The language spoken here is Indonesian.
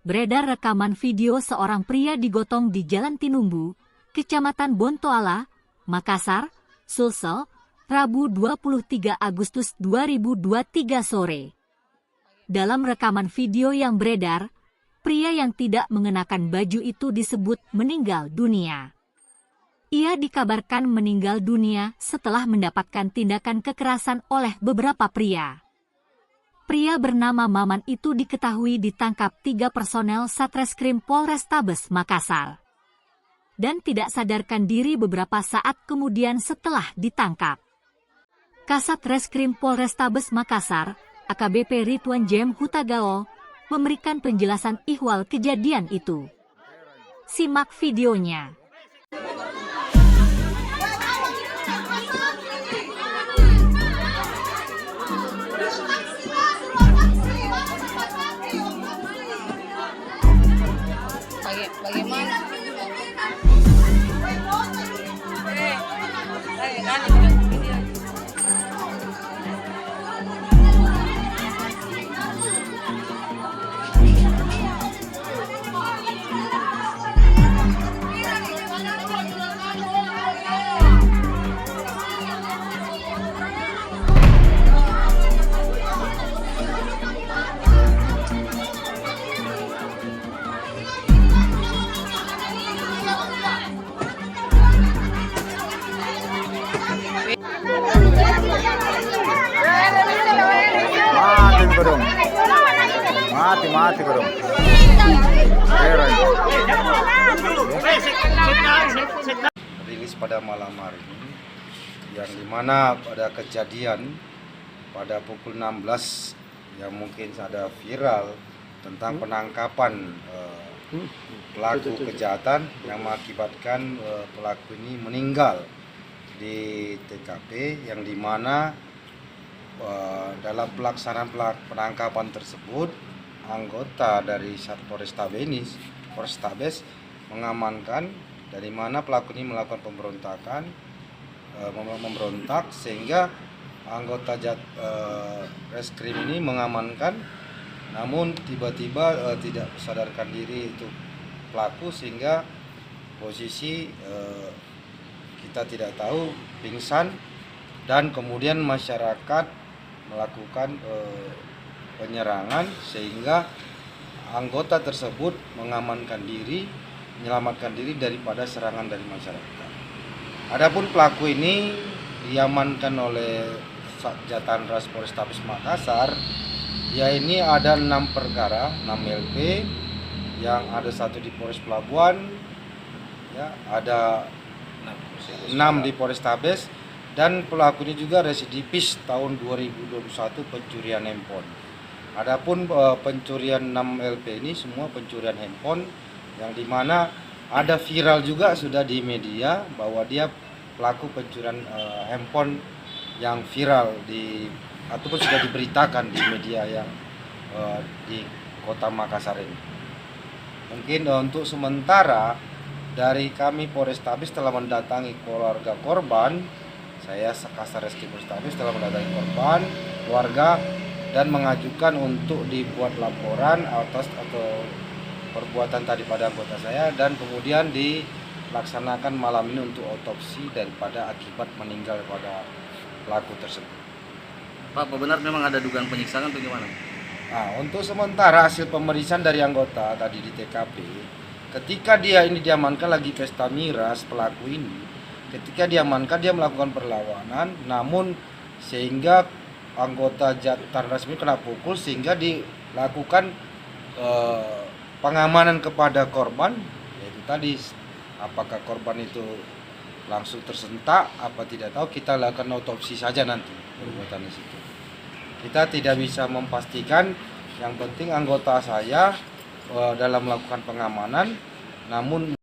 Beredar rekaman video seorang pria digotong di Jalan Tinumbu, Kecamatan Bontoala, Makassar, Sulsel, Rabu 23 Agustus 2023 sore. Dalam rekaman video yang beredar, pria yang tidak mengenakan baju itu disebut meninggal dunia. Ia dikabarkan meninggal dunia setelah mendapatkan tindakan kekerasan oleh beberapa pria. Pria bernama Maman itu diketahui ditangkap 3 personel Satreskrim Polrestabes Makassar dan tidak sadarkan diri beberapa saat kemudian setelah ditangkap. Kasat Reskrim Polrestabes Makassar, AKBP Ridwan Jem Hutagao, memberikan penjelasan ihwal kejadian itu. Simak videonya. Bagaimana? Mati kurung. Rilis pada malam hari ini, yang dimana pada kejadian pada pukul 16 yang mungkin ada viral tentang penangkapan pelaku kejahatan yang mengakibatkan pelaku ini meninggal di TKP, yang dimana dalam pelaksanaan penangkapan tersebut anggota dari Satpol Restabes mengamankan dari mana pelaku ini melakukan memberontak sehingga anggota reskrim ini mengamankan, namun tiba-tiba tidak sadarkan diri itu pelaku sehingga posisi kita tidak tahu pingsan, dan kemudian masyarakat melakukan penyerangan sehingga anggota tersebut menyelamatkan diri daripada serangan dari masyarakat. Adapun pelaku ini diamankan oleh Satjantanras Polrestabes Makassar. Ya, ini ada 6 perkara, 6 LP, yang ada 1 di Polres Pelabuhan, ya, ada 6 di Polrestabes, dan pelaku ini juga residivis tahun 2021 pencurian handphone. Adapun pencurian 6 LP ini semua pencurian handphone, yang dimana ada viral juga sudah di media bahwa dia pelaku pencurian handphone yang viral ataupun sudah diberitakan di media yang di kota Makassar ini. Mungkin untuk sementara dari kami Polrestabes telah mendatangi keluarga korban. Saya Kasat Reskrim Polrestabes telah mendatangi korban, keluarga, dan mengajukan untuk dibuat laporan atas atau perbuatan tadi pada anggota saya, dan kemudian dilaksanakan malam ini untuk otopsi daripada akibat meninggal pada pelaku tersebut. Pak, benar memang ada dugaan penyiksaan atau gimana? Nah, untuk sementara hasil pemeriksaan dari anggota tadi di TKP, ketika dia ini diamankan lagi pesta miras, pelaku ini ketika diamankan dia melakukan perlawanan, namun sehingga anggota Satjantanras ini kena pukul sehingga dilakukan pengamanan kepada korban, yaitu tadi apakah korban itu langsung tersentak apa tidak tahu, kita lakukan otopsi saja nanti perbuatan di situ. Kita tidak bisa memastikan, yang penting anggota saya dalam melakukan pengamanan, namun